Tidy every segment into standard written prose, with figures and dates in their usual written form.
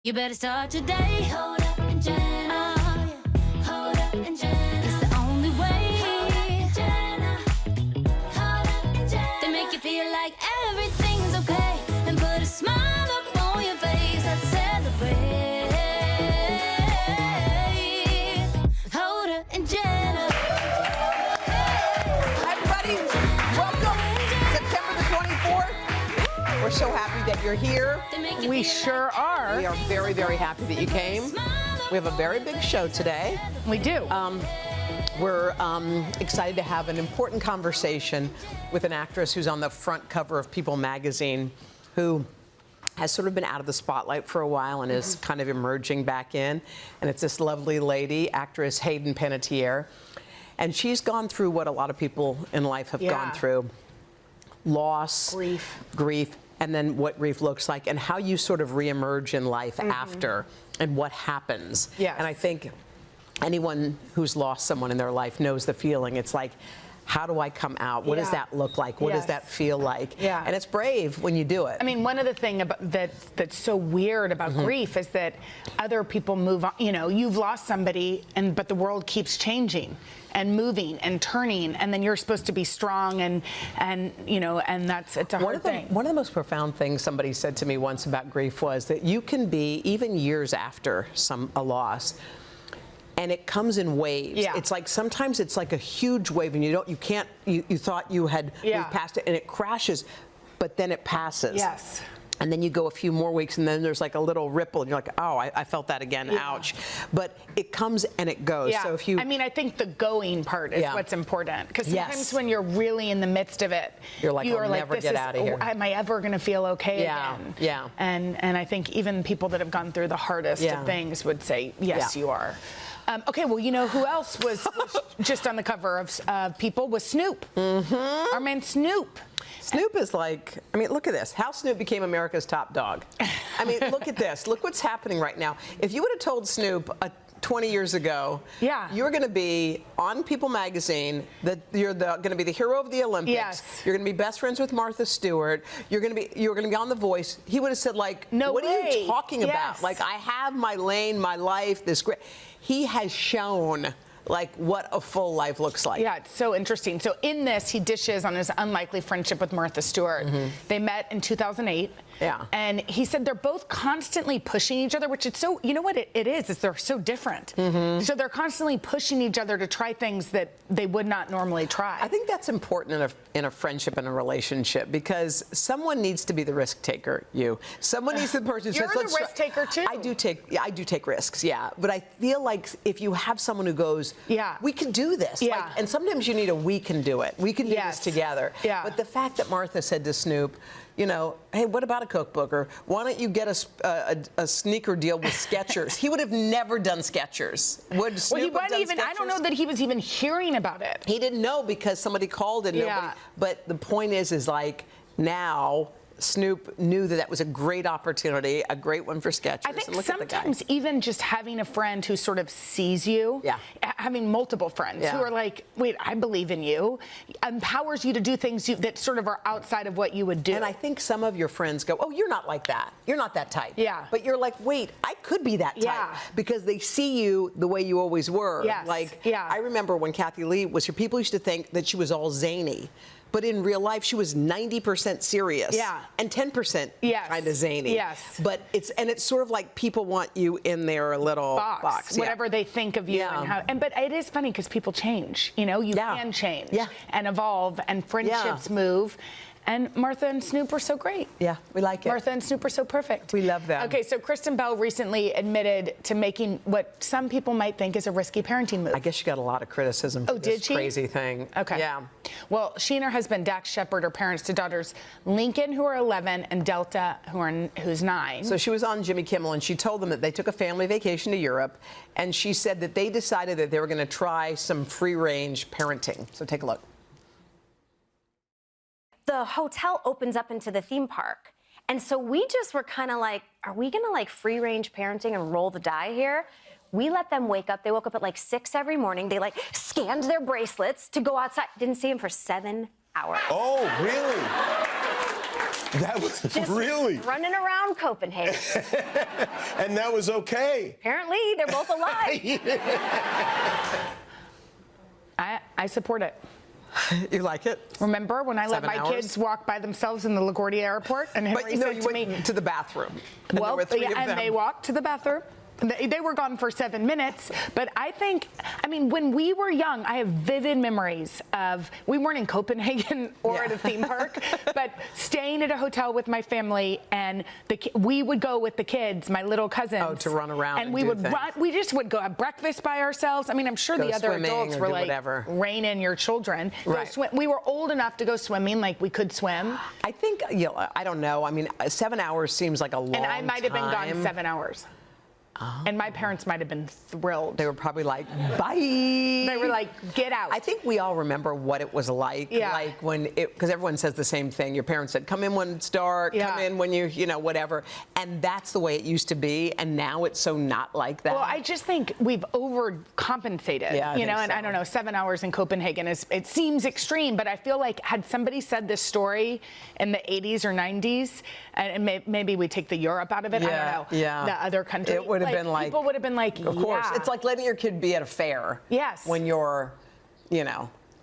You better start today. Hoda and Jenna. Hoda and Jenna. It's the only way. Hoda and Jenna. Hoda and Jenna. They make you feel like everything's okay and put a smile up on your face. Let's celebrate. Hoda and Jenna. Hi, everybody. Welcome. September the 24th. We're so happy that you're here. We sure are. We are very, very happy that you came. We have a very big show today. We do. We're excited to have an important conversation with an actress who's on the front cover of People magazine, who has sort of been out of the spotlight for a while and is kind of emerging back in. And it's this lovely lady, actress Hayden Panettiere. And she's gone through what a lot of people in life have gone through. Loss. Grief. And then what grief looks like and how you sort of reemerge in life after and what happens. Yes. And I think anyone who's lost someone in their life knows the feeling. It's like, how do I come out? What does that look like? What does that feel like? Yeah. And it's brave when you do it. I mean, one of the things that's so weird about grief is that other people move on. You know, you've lost somebody, but the world keeps changing and moving and turning, and then you're supposed to be strong and you know, and it's a hard thing. One of the most profound things somebody said to me once about grief was that you can be, even years after a loss, and it comes in waves. Yeah. It's like sometimes it's like a huge wave, and you thought you had moved past it, and it crashes, but then it passes. Yes. And then you go a few more weeks, and then there's like a little ripple, and you're like, oh, I felt that again, ouch. But it comes and it goes. Yeah. So if you, I mean, I think the going part is what's important, because sometimes when you're really in the midst of it, you're like, I'll never get out of here. Am I ever going to feel okay again? Yeah. And I think even people that have gone through the hardest of things would say, yes, you are. Okay, well, you know who else was just on the cover of People was Snoop. Our man Snoop. Snoop is like, I mean, look at this. How Snoop became America's top dog. I mean, look at this. Look what's happening right now. If you would have told Snoop 20 years ago, you're going to be on People magazine, that you're going to be the hero of the Olympics. You're going to be best friends with Martha Stewart. You're going to be on The Voice. He would have said, like, no what way. Are you talking about? Like, I have my lane, my life, this great. He has shown like what a full life looks like. Yeah, it's so interesting. So in this, he dishes on his unlikely friendship with Martha Stewart. They met in 2008. Yeah. And he said they're both constantly pushing each other, which it's so, you know what it is they're so different. So they're constantly pushing each other to try things that they would not normally try. I think that's important in a friendship and a relationship, because someone needs to be the risk taker. Someone needs the person who You're says, the risk taker too. I do take risks, but I feel like if you have someone who goes, we can do this. Like, and sometimes you need we can do it. We can do this together. But the fact that Martha said to Snoop, you know, hey, what about a cookbook? Or why don't you get a sneaker deal with Skechers? He would have never done Skechers. Would Snoop he have wasn't done even, Skechers? I don't know that he was even hearing about it. He didn't know because somebody called and nobody. But the point is like now Snoop knew that was a great opportunity, a great one for Skechers. I think sometimes even just having a friend who sort of sees you, having multiple friends who are like, wait, I believe in you, empowers you to do things that sort of are outside of what you would do. And I think some of your friends go, oh, you're not like that. You're not that type. But you're like, wait, I could be that type. Because they see you the way you always were. I remember when Kathy Lee was here, people used to think that she was all zany. But in real life, she was 90% serious and 10% kind of zany. But it's sort of like people want you in their little box. Whatever they think of you and but it is funny because people change. You know, you can change and evolve, and friendships move. And Martha and Snoop are so great. Yeah, we like it. Martha and Snoop are so perfect. We love them. Okay, so Kristen Bell recently admitted to making what some people might think is a risky parenting move. I guess she got a lot of criticism for this crazy thing. Okay. Yeah. Well, she and her husband, Dax Shepard, are parents to daughters Lincoln, who are 11, and Delta, who's 9. So she was on Jimmy Kimmel, and she told them that they took a family vacation to Europe, and she said that they decided that they were going to try some free-range parenting. So take a look. The hotel opens up into the theme park. And so we just were kind of like, are we going to like free range parenting and roll the die here? We let them wake up. They woke up at like 6 every morning. They like scanned their bracelets to go outside. Didn't see them for 7 hours. Oh, really? That was Just really running around Copenhagen. And that was okay. Apparently, they're both alive. I support it. You like it? Remember when I let 7 my hours? kids walk by themselves in the LaGuardia airport, and Henry But you know, said you to me, went to the bathroom. And well, there were three of and them. they walked to the bathroom. They were gone for 7 minutes, but I mean, when we were young, I have vivid memories of, we weren't in Copenhagen or at a theme park, but staying at a hotel with my family, and we would go with the kids, my little cousins. to run around and we do would things. we just would go have breakfast by ourselves. I mean, I'm sure Go the other swimming adults or were do like, whatever. rein in your children. Go Right. swim. We were old enough to go swimming, like we could swim. I think, I don't know. I mean, 7 hours seems like a long time. And I might have been gone 7 hours. And my parents might have been thrilled. They were probably like, bye. They were like, get out. I think we all remember what it was like. Yeah. Like when because everyone says the same thing. Your parents said, come in when it's dark, come in when you whatever. And that's the way it used to be. And now it's so not like that. Well, I just think we've overcompensated. Yeah, I think and so. I don't know, 7 hours in Copenhagen it seems extreme, but I feel like had somebody said this story in the 80s or 90s, and maybe we take the Europe out of it, I don't know. Yeah. The other country. It would have been like, people would have been like, of course. yeah. It's like letting your kid be at a fair. Yes. When you're, off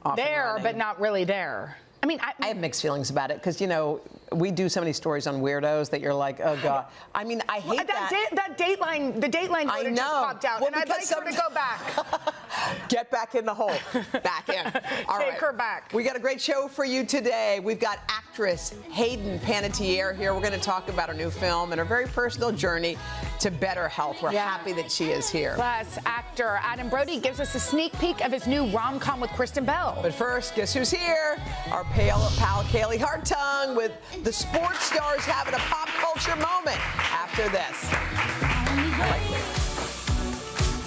and there, running. but not really there. I mean, I have mixed feelings about it because, we do so many stories on weirdos that you're like, oh, God. I mean, I hate that. That Dateline, the Dateline I photo know. just popped out, Well, and I'd like her to go back. Get back in the hole. Back in. All right. Take her back. We got a great show for you today. We've got actress Hayden Panettiere here. We're going to talk about her new film and her very personal journey to better health. We're happy that she is here. Plus, actor Adam Brody gives us a sneak peek of his new rom-com with Kristen Bell. But first, guess who's here? Our pal Kaylee Hartung with the sports stars having a pop culture moment after this.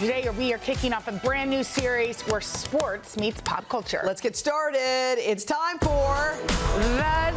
Today, we are kicking off a brand new series where sports meets pop culture. Let's get started. It's time for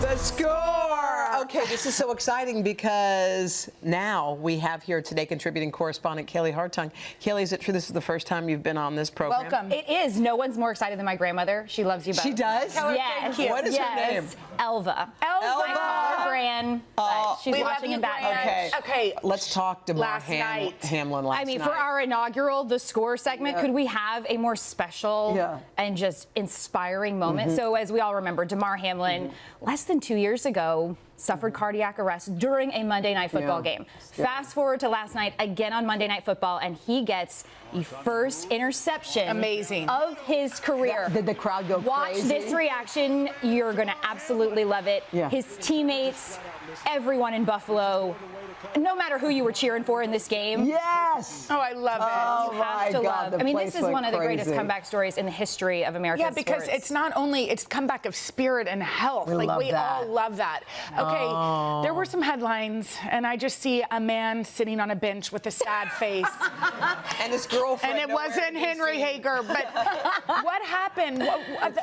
The Score. Okay, this is so exciting because now we have here today contributing correspondent Kaylee Hartung. Kaylee, is it true this is the first time you've been on this program? Welcome. It is. No one's more excited than my grandmother. She loves you both. She does? Tell her Yes. thank you. What is her name? Elva. Elva. I call her Gran, but she's we love watching you, in back. Gran. Okay. Let's talk to Mar Last night. Hamlin last I mean, night. for our inaugural The Score segment, could we have a more special and just inspiring moment? So as we all remember, Damar Hamlin, less than 2 years ago, suffered cardiac arrest during a Monday Night Football game. Fast forward to last night, again on Monday Night Football, and he gets the first interception of his career. Did the crowd go Watch crazy? this reaction. You're going to absolutely love it. Yeah. His teammates, everyone in Buffalo, no matter who you were cheering for in this game. Yes. Oh, I love it. Oh, You have my to God, love. the I mean, place this is went one of the greatest crazy. comeback stories in the history of American Yeah, because sports. it's not only, it's comeback of spirit and health. We love we that. all love that. Okay, there were some headlines, and I just see a man sitting on a bench with a sad face. And his girlfriend. And it nowhere wasn't to be Henry seen. Hager, but what happened?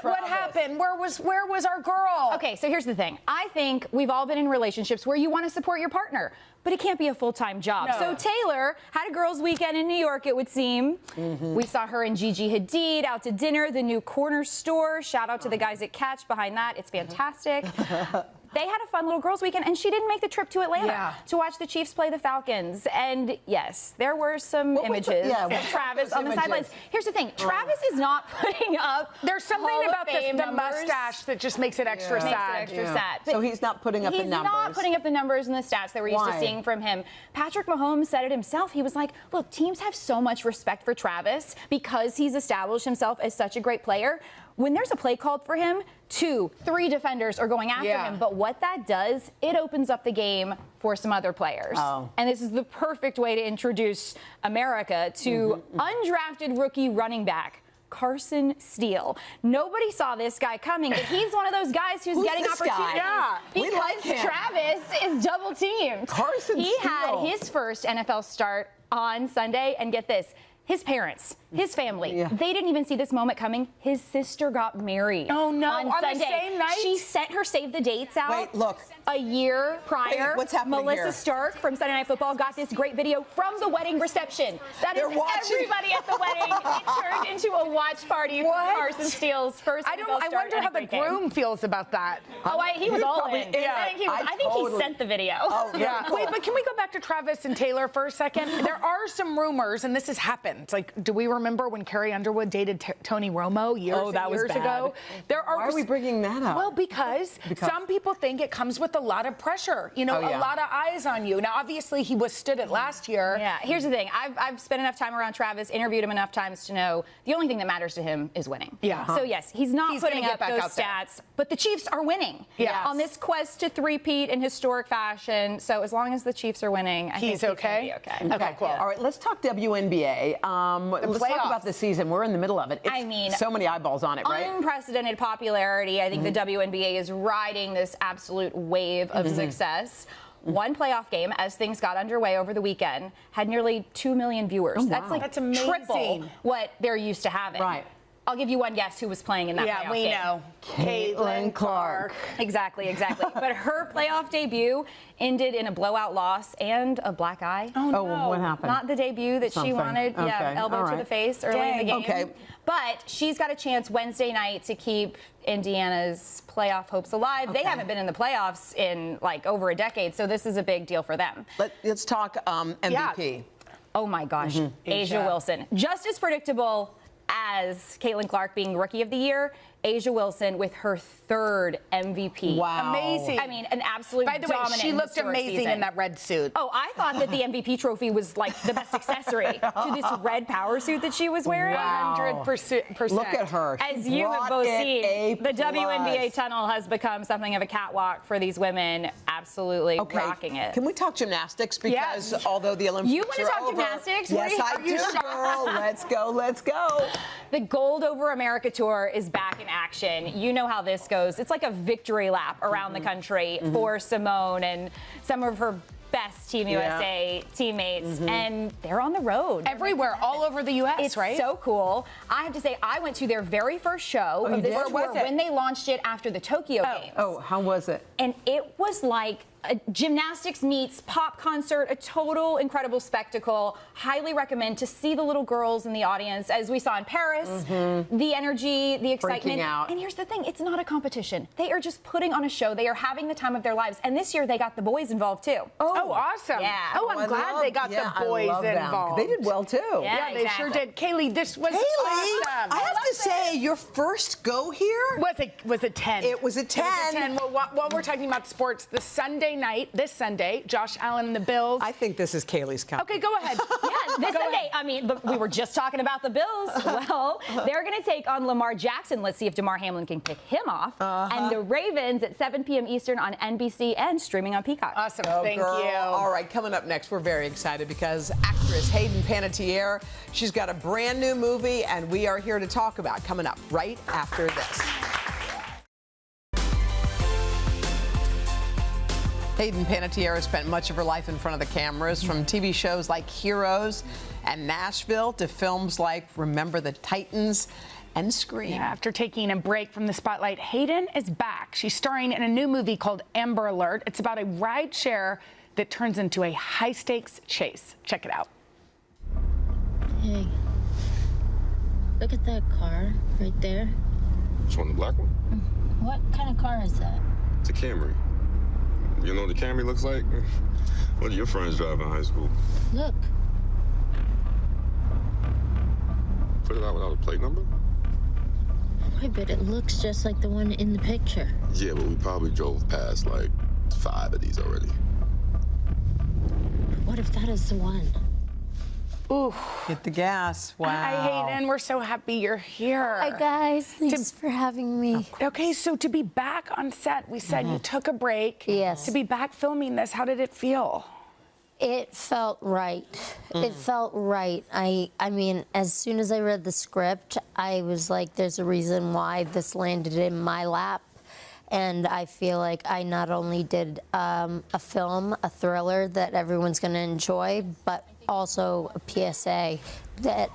What happened? Where was our girl? Okay, so here's the thing. I think we've all been in relationships where you want to support your partner, but it can't be a full-time job. No. So Taylor had a girls' weekend in New York, it would seem. We saw her and Gigi Hadid out to dinner, the new corner store. Shout out to the guys at Catch behind that. It's fantastic. They had a fun little girls' weekend, and she didn't make the trip to Atlanta to watch the Chiefs play the Falcons. And yes, there were some images of Travis on the sidelines. Here's the thing: Travis is not putting up. There's something Hall of about Fame the numbers. mustache that just makes it extra sad. Makes it extra sad. So he's not putting up the numbers. He's not putting up the numbers and the stats that we're used to seeing from him. Patrick Mahomes said it himself. He was like, look, teams have so much respect for Travis because he's established himself as such a great player. When there's a play called for him, 2, 3 defenders are going after him. But what that does, it opens up the game for some other players. And this is the perfect way to introduce America to undrafted rookie running back Carson Steele. Nobody saw this guy coming, but he's one of those guys who's getting this guy? opportunities. Yeah, we because like him. Travis is double teamed. Carson He had Steele. his first NFL start on Sunday, and get this, his parents his family. Yeah. They didn't even see this moment coming. His sister got married. Oh, no, on on the Sunday. same night? She sent her save the dates out. Wait, look. A year prior, Wait, what's happening Melissa here? Stark from Sunday Night Football got this great video from the wedding reception. That is They're watching. everybody at the wedding. It turned into a watch party for What? Carson Steele's first I NFL start wonder in how a the great game. groom feels about that. Oh, he was all probably in. in. I think, I think totally- he sent the video. Oh, Yeah. cool. Wait, but can we go back to Travis and Taylor for a second? There are some rumors, and this has happened. Like, do we remember when Carrie Underwood dated Tony Romo years Oh, that and was years bad. ago? There are. Why are we bringing that up? Well, because some people think it comes with a lot of pressure. You know, Oh, yeah. a lot of eyes on you. Now, obviously, he withstood it last year. Yeah, here's the thing. I've spent enough time around Travis, interviewed him enough times to know the only thing that matters to him is winning. Yeah. So, yes, he's not He's putting gonna up get back those out there. stats, but the Chiefs are winning. Yeah. On this quest to three-peat in historic fashion. So, as long as the Chiefs are winning, I think He's he's okay? gonna be okay. Okay, cool. All right, let's talk WNBA. Let's talk playoffs. about the season. We're in the middle of it. It's I mean, so many eyeballs on it, right? Unprecedented popularity. I think the WNBA is riding this absolute wave of success. One playoff game, as things got underway over the weekend, had nearly 2 million viewers. Oh, That's wow. like That's amazing. triple what they're used to having. Right. I'll give you one guess who was playing in that Yeah, playoff we game. know. Caitlin Clark. Exactly. But her playoff debut ended in a blowout loss and a black eye. Oh, no. Oh, what happened? Not the debut that Something. she wanted. Okay, Yeah, elbow all to right. the face early in the Dang. game. Okay. But she's got a chance Wednesday night to keep Indiana's playoff hopes alive. They haven't been in the playoffs in like over a decade, so this is a big deal for them. Let's talk MVP. Oh my gosh, Asia Wilson. Just as predictable as Caitlin Clark being Rookie of the Year, Asia Wilson with her third MVP. Wow. Amazing. I mean, an absolute By the way, dominant she looked historic amazing season. in that red suit. Oh, I thought that the MVP trophy was like the best accessory to this red power suit that she was wearing. Wow. 100%. Look at her. As She you have brought both it seen, A+. the WNBA tunnel has become something of a catwalk for these women, absolutely Okay. rocking it. Can we talk gymnastics? Because Yes. although the Olympics You wanna are talk over, gymnastics? Yes, What I are you- do, girl. Let's go. Let's go. The Gold Over America Tour is back in action. You know how this goes. It's like a victory lap around the country for Simone and some of her best Team USA teammates, and they're on the road. Everywhere, all over the U.S., It's right? so cool. I have to say, I went to their very first show of this did? tour Where was it? when they launched it after the Tokyo Games. Oh, how was it? And it was like a gymnastics meets pop concert, a total incredible spectacle. Highly recommend to see the little girls in the audience, as we saw in Paris, the energy, the excitement. out. And here's the thing, it's not a competition. They are just putting on a show. They are having the time of their lives. And this year they got the boys involved too. Oh, awesome. Yeah. Oh, I'm I glad love- they got yeah, the I boys love them. involved. They did well, too. Yeah. Yeah, they sure Exactly. did. Kaylee, this was Kaylee, awesome. I have to say, your first go here? Was a 10. It was a 10. It was a 10. Well, while we're talking about sports, this Sunday, Josh Allen and the Bills. I think this is Kaylee's cup. Okay, go ahead. Yeah, this Sunday. I mean, we were just talking about the Bills. Well, they're going to take on Lamar Jackson. Let's see if DeMar Hamlin can pick him off. And the Ravens at 7 p.m. Eastern on NBC and streaming on Peacock. Awesome. Oh, Thank girl. you. All right, coming up next, we're very excited because actress Hayden Panettiere, she's got a brand new movie, and we are here to talk about coming up right after this. Hayden Panettiere spent much of her life in front of the cameras, from TV shows like Heroes and Nashville to films like Remember the Titans and Scream. Yeah, after taking a break from the spotlight, Hayden is back. She's starring in a new movie called Amber Alert. It's about a ride share that turns into a high-stakes chase. Check it out. Hey, look at that car right there. Which one, the black one? What kind of car is that? It's a Camry. You know what the Camry looks like? What did your friends drive in high school? Look, Put it out without a plate number? I bet it looks just like the one in the picture. Yeah, but we probably drove past like 5 of these already. What if that is the one? Ooh, Hit the gas. Wow. hi, Hayden. We're so happy you're here. Hi guys, thanks for having me. Okay, so to be back on set, we said you took a break. Yes. To be back filming this, how did it feel? It felt right. It felt right. I mean, as soon as I read the script, I was like, there's a reason why this landed in my lap. And I feel like I not only did a film, a thriller that everyone's going to enjoy, but also a PSA that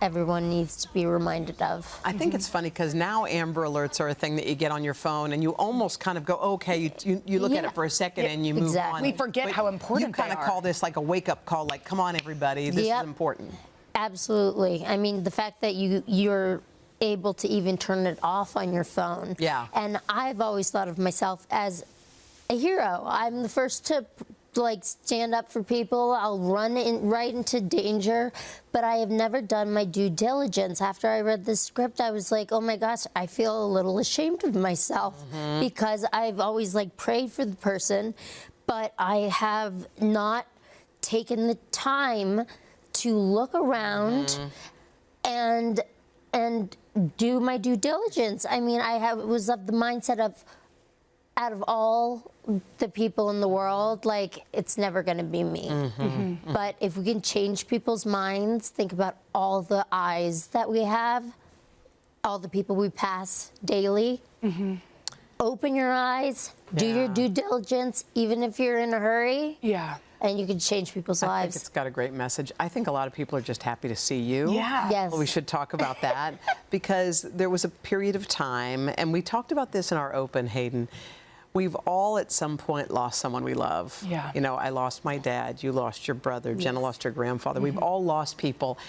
everyone needs to be reminded of. I think it's funny because now Amber Alerts are a thing that you get on your phone, and you almost kind of go, okay, you look at it for a second and you move on. We forget But how important you kind of call this like a wake-up call, like, come on, everybody, this is important. Absolutely. I mean, the fact that you're able to even turn it off on your phone. Yeah. And I've always thought of myself as a hero. I'm the first to like stand up for people. I'll run right into danger, but I have never done my due diligence. After I read this script, I was like, oh my gosh, I feel a little ashamed of myself because I've always like prayed for the person, but I have not taken the time to look around and do my due diligence. I mean, was of the mindset of, out of all the people in the world, like, it's never going to be me. But if we can change people's minds, think about all the eyes that we have, all the people we pass daily. Open your eyes, do your due diligence, even if you're in a hurry. Yeah. And you can change people's I lives. think it's got a great message. I think a lot of people are just happy to see you. Yeah. Yes. Well, we should talk about that because there was a period of time, and we talked about this in our open, Hayden. We've all at some point lost someone we love. Yeah. You know, I lost my dad, you lost your brother, Jenna lost her grandfather. We've all lost people.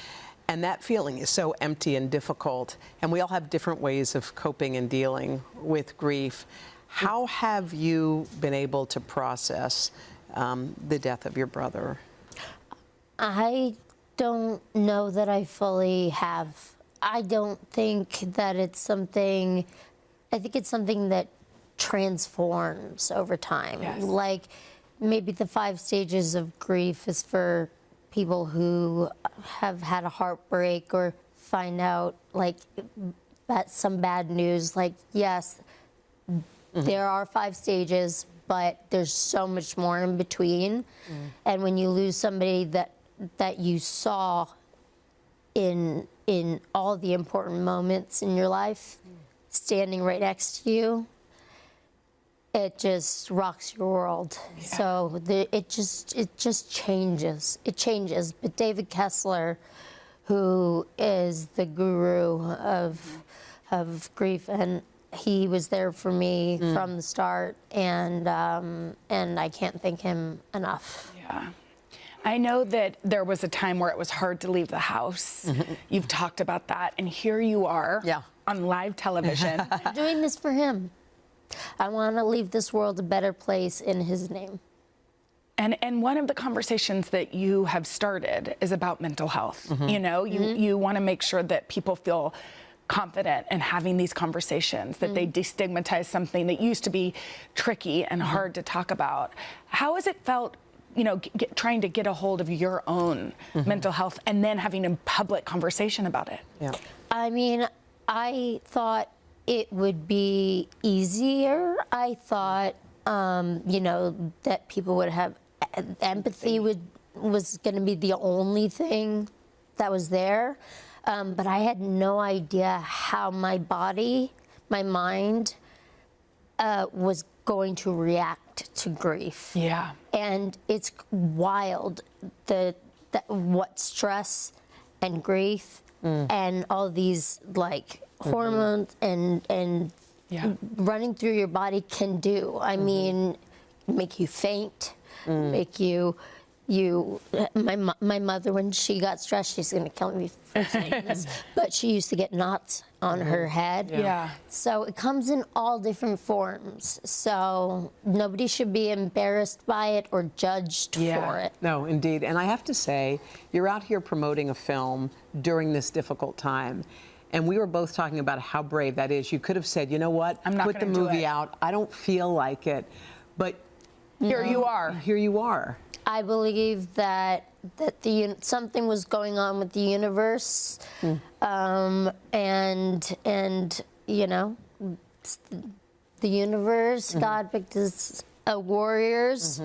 And that feeling is so empty and difficult. And we all have different ways of coping and dealing with grief. How have you been able to process the death of your brother? I don't know that I fully have. I don't think that it's something, I think it's something that transforms over time. Yes. Like, maybe the 5 stages of grief is for people who have had a heartbreak or find out, like, that some bad news. Like, yes, there are 5 stages, but there's so much more in between. And when you lose somebody that you saw in all the important moments in your life, standing right next to you, it just rocks your world. Yeah. So it just changes. It changes. But David Kessler, who is the guru of grief, and he was there for me from the start, and I can't thank him enough. Yeah. I know that there was a time where it was hard to leave the house. You've talked about that, and here you are on live television. I'm doing this for him. I want to leave this world a better place in his name. And one of the conversations that you have started is about mental health. You know, you want to make sure that people feel confident in having these conversations, that they destigmatize something that used to be tricky and hard to talk about. How has it felt, you know, trying to get a hold of your own mental health and then having a public conversation about it? Yeah. I mean, I thought it would be easier. I thought, you know, that people would have empathy was going to be the only thing that was there. But I had no idea how my body, my mind, was going to react to grief. Yeah. And it's wild what stress and grief and all these, like, hormones and running through your body can do. I mean, make you faint, make you. My mother, when she got stressed, she's going to kill me for saying this, but she used to get knots on her head. Yeah. So it comes in all different forms. So nobody should be embarrassed by it or judged for it. No, indeed. And I have to say, you're out here promoting a film during this difficult time. And we were both talking about how brave that is. You could have said, you know what, I'm not put the gonna do movie it. out. I don't feel like it. But Here you are. Here you are. I believe that something was going on with the universe, and you know, the universe. God picked his warriors,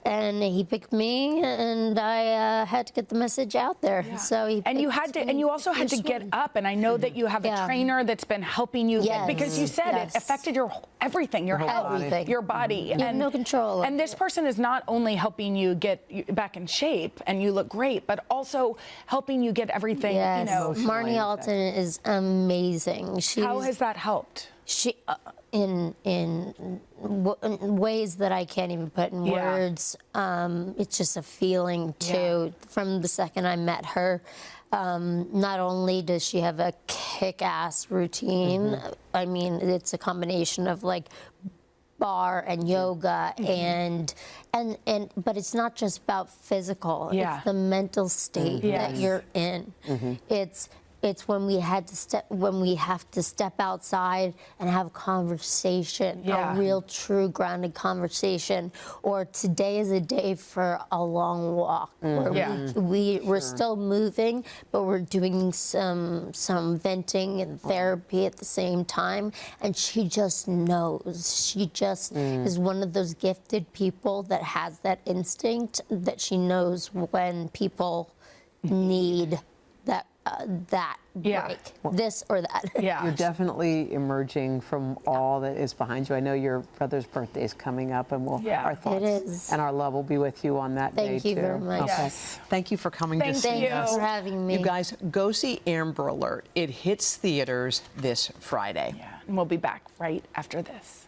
and he picked me, and I had to get the message out there. So he and you had to, and you also had to get up. And I know that you have a trainer that's been helping you because you said it affected your everything, your health, your body. You have no control. And this person is not only helping you get back in shape and you look great, but also helping you get everything. Yes. You know, Marnie Alton is amazing. How has that helped? She, in ways that I can't even put in words. It's just a feeling too. From the second I met her, not only does she have a kick-ass routine. I mean, it's a combination of like bar and yoga but it's not just about physical. It's the mental state that you're in. It's when we have to step outside and have a conversation, a real, true, grounded conversation. Or today is a day for a long walk. Where we're still moving, but we're doing some venting and therapy at the same time. And she just knows. She just is one of those gifted people that has that instinct that she knows when people need that break, this or that. You're definitely emerging from all that is behind you. I know your brother's birthday is coming up, and our thoughts and our love will be with you on that day, too. Thank you very much. Okay. Yes. Thank you for coming to see Thank us. you for having me. You guys, go see Amber Alert. It hits theaters this Friday. Yeah, and we'll be back right after this.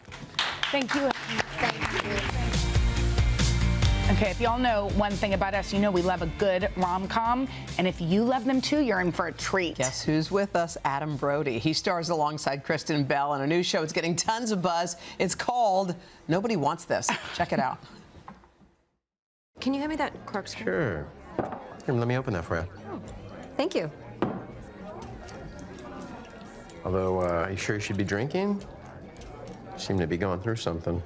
Thank you. Thank you. Okay, if y'all know one thing about us, you know we love a good rom-com. And if you love them too, you're in for a treat. Guess who's with us? Adam Brody. He stars alongside Kristen Bell in a new show. It's getting tons of buzz. It's called Nobody Wants This. Check it out. Can you hand me that corkscrew? Sure. Here, let me open that for you. Oh, thank you. Although, are you sure you should be drinking? You seem to be going through something.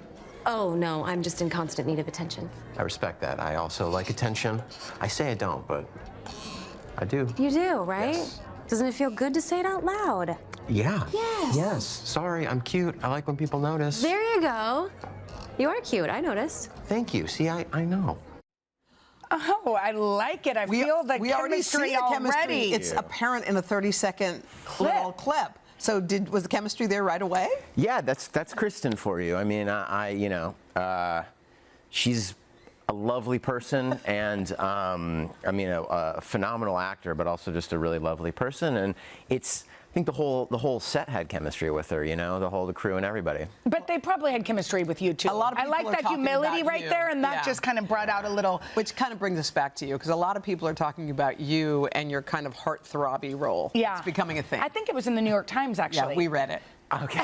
Oh, no, I'm just in constant need of attention. I respect that. I also like attention. I say I don't, but I do. You do, right? Yes. Doesn't it feel good to say it out loud? Yeah. Yes. Yes. Sorry, I'm cute. I like when people notice. There you go. You are cute, I noticed. Thank you. See, I know. Oh, I like it. I feel the chemistry already. It's apparent in a 30-second little clip. So was the chemistry there right away? Yeah, that's Kristen for you. I mean, she's a lovely person and I mean a phenomenal actor, but also just a really lovely person. And I think the whole set had chemistry with her, you know, the crew and everybody. But they probably had chemistry with you too. A lot of people I like are that talking humility about right you. there, and that just kind of brought out a little. Which kind of brings us back to you, because a lot of people are talking about you and your kind of heartthrobby role. Yeah, it's becoming a thing. I think it was in the New York Times actually. Yeah, we read it. Okay.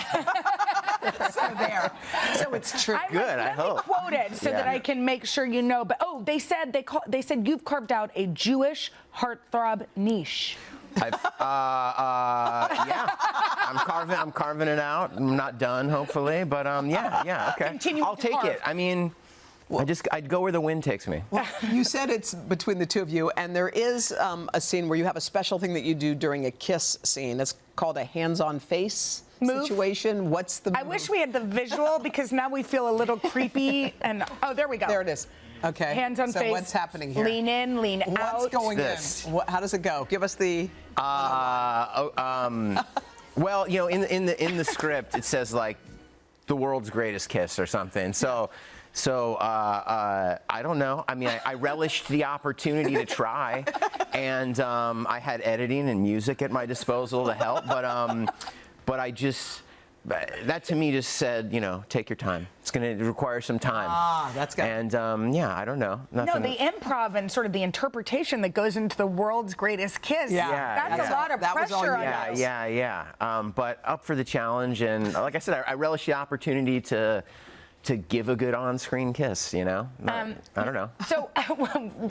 So there. So it's true. I hope. Quote it so that I can make sure you know. But they said you've carved out a Jewish heartthrob niche. Yeah, I'm carving it out. I'm not done, hopefully, but yeah, okay. Continue I'll to take carve. it. I mean, I'd go where the wind takes me. Well, you said it's between the two of you, and there is a scene where you have a special thing that you do during a kiss scene. It's called a hands-on face situation. What's the move? I wish we had the visual because now we feel a little creepy. And oh, there we go. There it is. Okay. Hands on face. So what's happening here? Lean in, lean out. What's going in? How does it go? Give us the. Well, you know, in the script it says like the world's greatest kiss or something. So I don't know. I mean, I relished the opportunity to try, and I had editing and music at my disposal to help. But I just. That to me just said, you know, take your time. It's going to require some time. That's good. And yeah, I don't know. No, the improv and sort of the interpretation that goes into the world's greatest kiss. That's a lot of pressure on us. Yeah. But up for the challenge, and like I said, I relish the opportunity to give a good on-screen kiss. You know, I don't know. So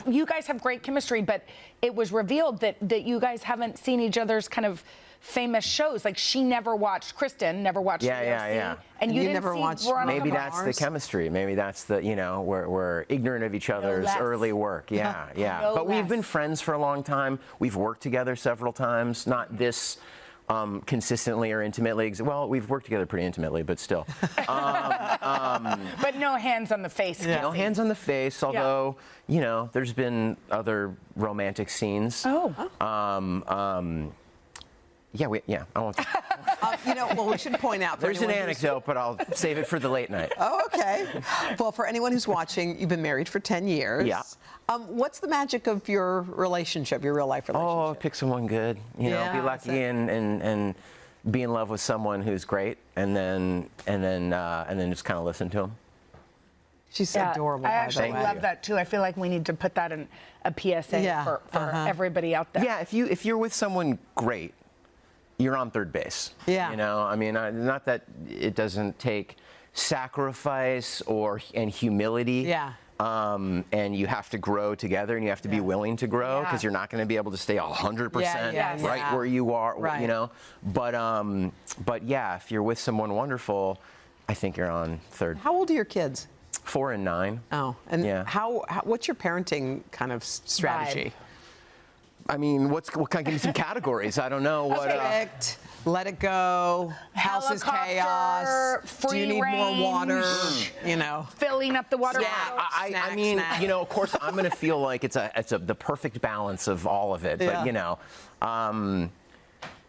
you guys have great chemistry, but it was revealed that you guys haven't seen each other's kind of famous shows. Like Kristen never watched Yeah. And you never watched. Maybe that's the chemistry. Maybe that's the, you know, we're ignorant of each other's early work. Yeah. But we've been friends for a long time. We've worked together several times. Not this consistently or intimately. Well, we've worked together pretty intimately, but still. But no hands on the face. Yeah. No hands on the face, although, you know, there's been other romantic scenes. Oh. Yeah, I won't. You know, well, we should point out. There's an anecdote, but I'll save it for the late night. Oh, okay. Well, for anyone who's watching, you've been married for 10 years. Yeah. What's the magic of your relationship, your real life relationship? Oh, pick someone good. You know, be lucky and be in love with someone who's great, and then just kind of listen to them. She's adorable. I actually love that too. I feel like we need to put that in a PSA for everybody out there. Yeah, if you're with someone great, you're on third base. Yeah. You know, I mean, not that it doesn't take sacrifice and humility. Yeah. And you have to grow together, and you have to be willing to grow, because you're not going to be able to stay 100% right where you are. You know. But yeah, if you're with someone wonderful, I think you're on third. How old are your kids? 4 and 9. Oh, and what's your parenting kind of strategy? I mean, what kind of give me some categories? I don't know what. Perfect. Let it go. House is chaos. Free Do you need range, more water? You know, filling up the water. I mean, you know, of course, I'm going to feel like it's the perfect balance of all of it. But you know,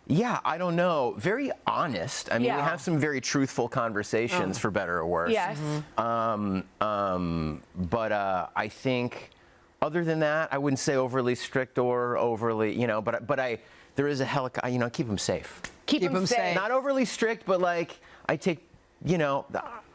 yeah, I don't know. Very honest. I mean, we have some very truthful conversations, for better or worse. Yes. But I think, other than that, I wouldn't say overly strict or overly, you know. But there is you know, keep them safe. Keep them safe. Not overly strict, but like I take, you know,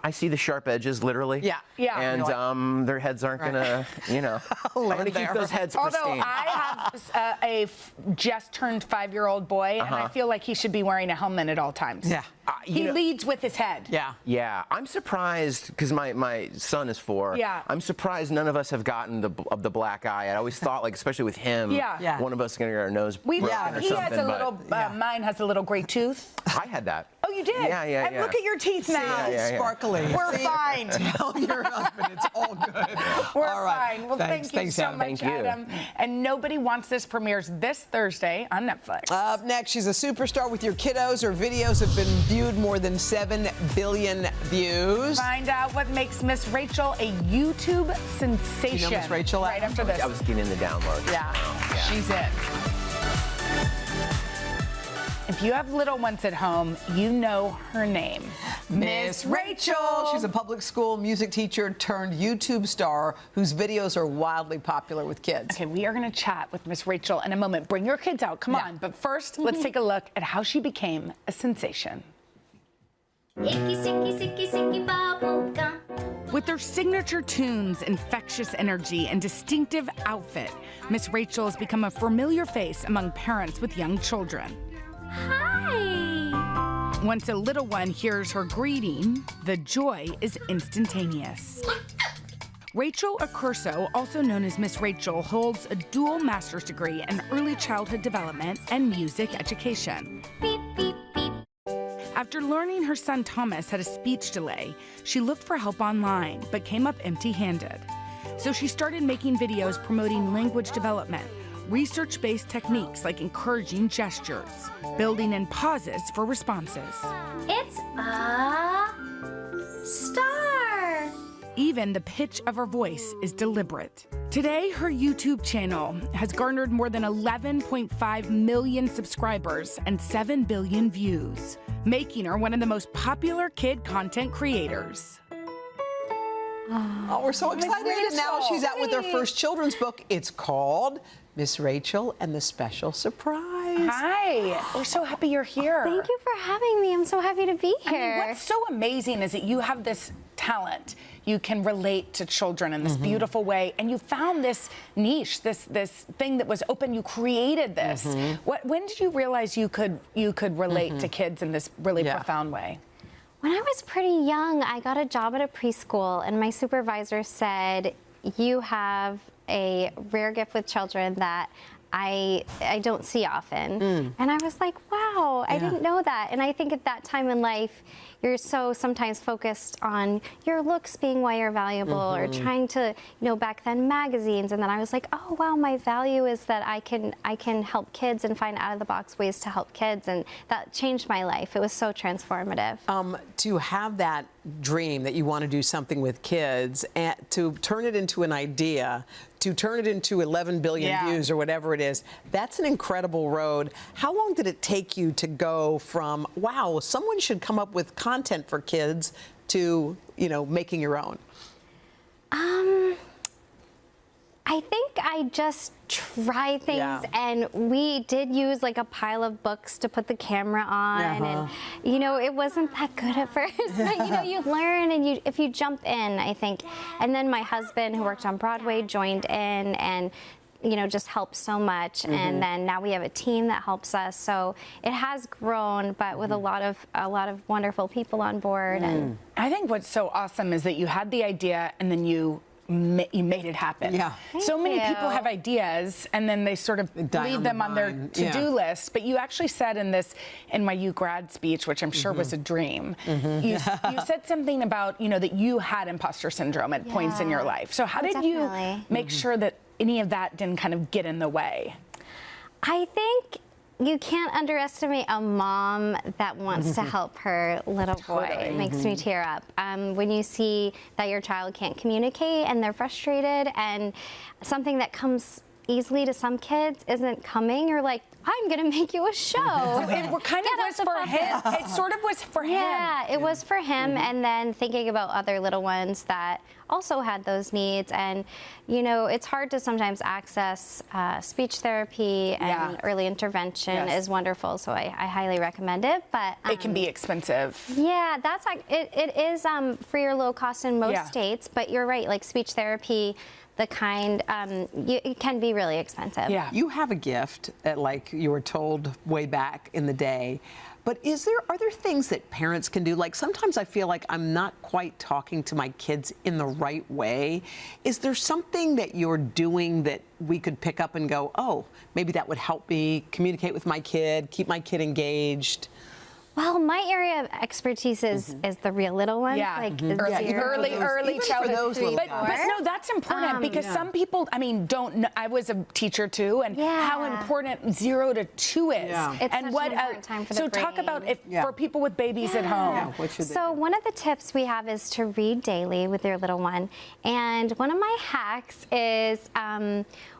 I see the sharp edges, literally. Yeah. Yeah. And their heads aren't gonna, you know, I'm gonna keep those heads pristine. Although I have a just turned 5-year-old boy, and I feel like he should be wearing a helmet at all times. Yeah. He leads with his head. Yeah. Yeah. I'm surprised, because my son is 4. Yeah. I'm surprised none of us have gotten the black eye. I always thought, like, especially with him, one of us is gonna get our nose broken or something. He has a little. Mine has a little gray tooth. I had that. Oh, you did? Yeah. And look at your teeth now. Sparkly. We're fine. Tell your husband it's all good. We're all right. fine. Well, thank you so much, Adam. And Nobody Wants This premieres this Thursday on Netflix. Up next, she's a superstar with your kiddos. Her videos have been viewed more than 7 billion views. Find out what makes Miss Rachel a YouTube sensation. You know Miss Rachel? Right after this. I was getting the download. Yeah. She's it. If you have little ones at home, you know her name. Miss Rachel. She's a public school music teacher turned YouTube star whose videos are wildly popular with kids. Okay, we are going to chat with Miss Rachel in a moment. Bring your kids out. Come on. But first, let's take a look at how she became a sensation. Icky, sicky, sicky, sicky, bubble gum. With their signature tunes, infectious energy, and distinctive outfit, Miss Rachel has become a familiar face among parents with young children. Hi! Once a little one hears her greeting, the joy is instantaneous. Rachel Accurso, also known as Miss Rachel, holds a dual master's degree in early childhood development and music education. Beep, beep, beep. After learning her son Thomas had a speech delay, she looked for help online, but came up empty-handed. So she started making videos promoting language development, research-based techniques like encouraging gestures, building in pauses for responses. It's a star. Even the pitch of her voice is deliberate. Today, her YouTube channel has garnered more than 11.5 million subscribers and 7 billion views, making her one of the most popular kid content creators. Oh, we're so excited. And now she's out with her first children's book. It's called Miss Rachel and the Special Surprise. Hi. We're so happy you're here. Thank you for having me. I'm so happy to be here. I mean, what's so amazing is that you have this talent. You can relate to children in this beautiful way, and you found this niche, this thing that was open. You created this. When did you realize you could relate to kids in this really profound way? When I was pretty young, I got a job at a preschool, and my supervisor said, "You have a rare gift with children that I don't see often." And I was like, wow, wow, I didn't know that. And I think at that time in life, you're so sometimes focused on your looks being why you're valuable, or trying to, back then magazines. And then I was like, oh wow, my value is that I can help kids and find out of the box ways to help kids. And that changed my life. It was so transformative. To have that dream that you want to do something with kids, and to turn it into an idea, to turn it into 11 billion views or whatever it is, that's an incredible road. How long did it take you to go from, wow, someone should come up with content for kids, to, making your own? I think I just try things, and we did use like a pile of books to put the camera on, and it wasn't that good at first, but you learn, and if you jump in, I think. And then my husband, who worked on Broadway, joined in and just helped so much. And then now we have a team that helps us, so it has grown, but with a lot of wonderful people on board. And I think what's so awesome is that you had the idea and then you made it happen. Yeah. So many people have ideas and then they sort of leave them on their to-do list. But you actually said in my U grad speech, which I'm sure was a dream, you said something about, that you had imposter syndrome at points in your life. So how did you make sure that any of that didn't kind of get in the way? I think you can't underestimate a mom that wants to help her little boy. It makes me tear up. When you see that your child can't communicate and they're frustrated, and something that comes easily to some kids isn't coming, you're like, I'm gonna make you a show. It kind of was for him. It sort of was for him. Yeah, it was for him, and then thinking about other little ones that also had those needs. And it's hard to sometimes access speech therapy, and early intervention is wonderful, so I highly recommend it. But it can be expensive. Yeah, that's like it is free or low cost in most states, but you're right, like speech therapy, the kind, it can be really expensive. Yeah. You have a gift, like you were told way back in the day, but are there things that parents can do? Like sometimes I feel like I'm not quite talking to my kids in the right way. Is there something that you're doing that we could pick up and go, oh, maybe that would help me communicate with my kid, keep my kid engaged? Well, my area of expertise is the real little ones, like early childhood. But no, that's important because some people, don't know. I was a teacher too, and how important 0 to 2 is. Yeah. It's and such what an important time for the so brain. Talk about for people with babies at home. So one of the tips we have is to read daily with your little one, and one of my hacks is.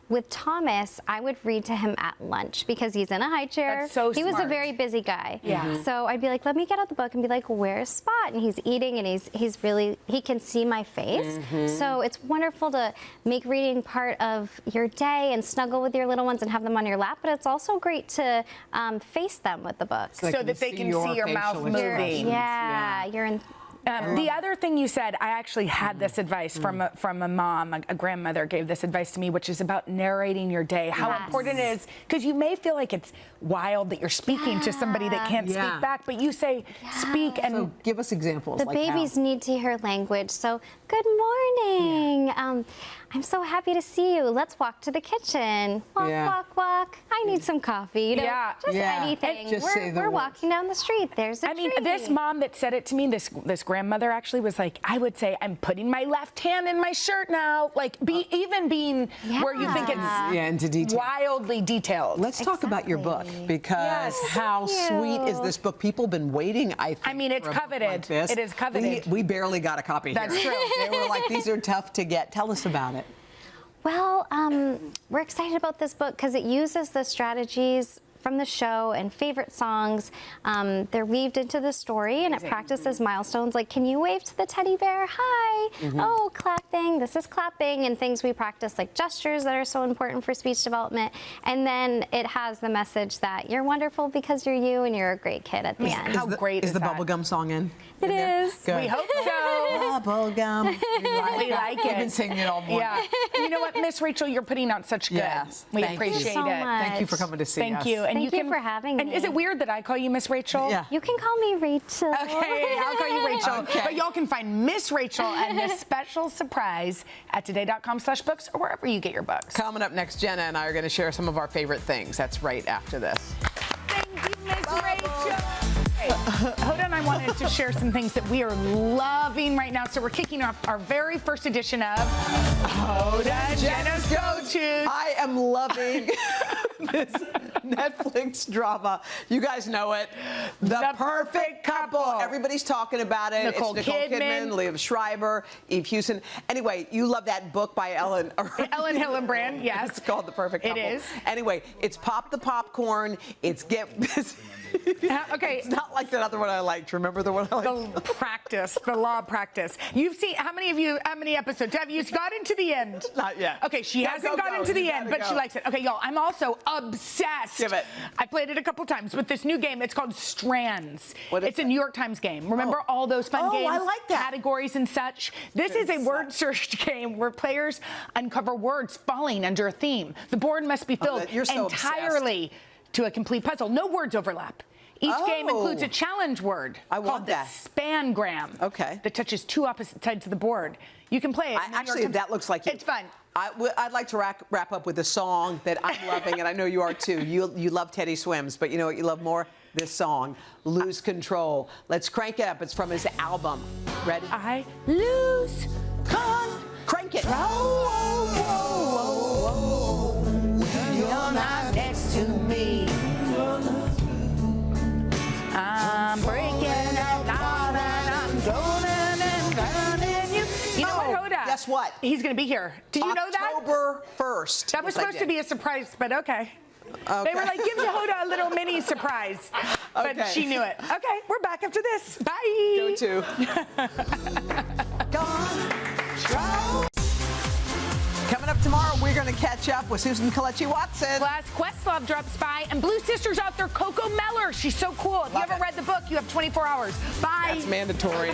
With Thomas, I would read to him at lunch because he's in a high chair. That's so he was a smart. very busy guy. Yeah. So I'd be like, let me get out the book and be like, where's Spot? And he's eating, and he can see my face. So it's wonderful to make reading part of your day and snuggle with your little ones and have them on your lap. But it's also great to face them with the book. So that they can see your mouth moving. Yeah, you're in. The other thing you said, I actually had this advice from a mom, a grandmother gave this advice to me, which is about narrating your day. How important it is, because you may feel like it's wild that you're speaking to somebody that can't speak back, but you say speak and so give us examples. The babies need to hear language. So good morning. I'm so happy to see you. Let's walk to the kitchen. Walk, walk, walk. I need some coffee. Just anything. We're walking down the street. There's a tree. This mom that said it to me, this grandmother actually was like, I would say, I'm putting my left hand in my shirt now. Like, even being where you think it's into detail. Wildly detailed. Let's talk about your book, because how sweet is this book? People have been waiting, I think, it's coveted. Like this. It is coveted. We barely got a copy here. That's true. They were like, these are tough to get. Tell us about it. Well, we're excited about this book because it uses the strategies from the show and favorite songs. They're weaved into the story, and it practices milestones like, can you wave to the teddy bear? Hi. Oh, clapping. This is clapping, and things we practice like gestures that are so important for speech development. And then it has the message that you're wonderful because you're you and you're a great kid at the end. How great is the that? bubblegum song in? It is. Good. We hope so. Bubblegum. We like it. We've been singing it all morning. Yeah. You know what, Miss Rachel, you're putting out such good. Yes. We Thank appreciate you so it. much. Thank you for coming to see us. Thank you. And Thank you for having And me. is it weird that I call you Miss Rachel? Yeah. You can call me Rachel. Okay, I'll call you Rachel. Okay. But y'all can find Miss Rachel and this special surprise at today.com/books or wherever you get your books. Coming up next, Jenna and I are going to share some of our favorite things. That's right after this. Thank you, Miss Rachel. wanted to share some things that we are loving right now. So we're kicking off our very first edition of Hoda and Jenna's Go-Tos. I am loving this Netflix drama. You guys know it. The Perfect Couple. Everybody's talking about it. Nicole it's Nicole Kidman, Liev Schreiber, Eve Hewson. Anyway, you love that book by Ellen Hillenbrand, yes. It's called The Perfect Couple. It is. Anyway, it's Pop the Popcorn. It's Get... Okay. It's not like that other one I liked. Remember the one I liked? The law of practice. You've seen, how many episodes? Have you gotten to the end? Not yet. Okay, she hasn't gotten to the end, but she likes it. Okay, y'all, I'm also obsessed. Give it. I played it a couple times with this new game. It's called Strands. It's a that? New York Times game. Remember all those fun games? I like that. Categories and such. This is a word search game where players uncover words falling under a theme. The board must be filled you're so entirely to a complete puzzle. No words overlap. Each game includes a challenge word called the spangram. Okay. That touches two opposite sides of the board. You can play it. Actually, that looks like you. It's fun. I'd like to wrap up with a song that I'm loving, and I know you are too. You love Teddy Swims, but you know what you love more? This song, Lose Control. Let's crank it up. It's from his album. Ready? I lose control. Crank it. You're not next to me. I'm breaking out and I'm droning and drowning you. You know what, Hoda? Guess what? He's going to be here. Did you know that? October 1st. That was supposed to be a surprise, but okay. Okay. They were like, give Hoda a little mini surprise. But she knew it. Okay, we're back after this. Bye. Go to. Coming up tomorrow, we're going to catch up with Susan Kelechi Watson. Plus, Questlove drops by, and Blue Sister's author Coco Meller. She's so cool. If you haven't read the book, you have 24 hours. Bye. That's mandatory.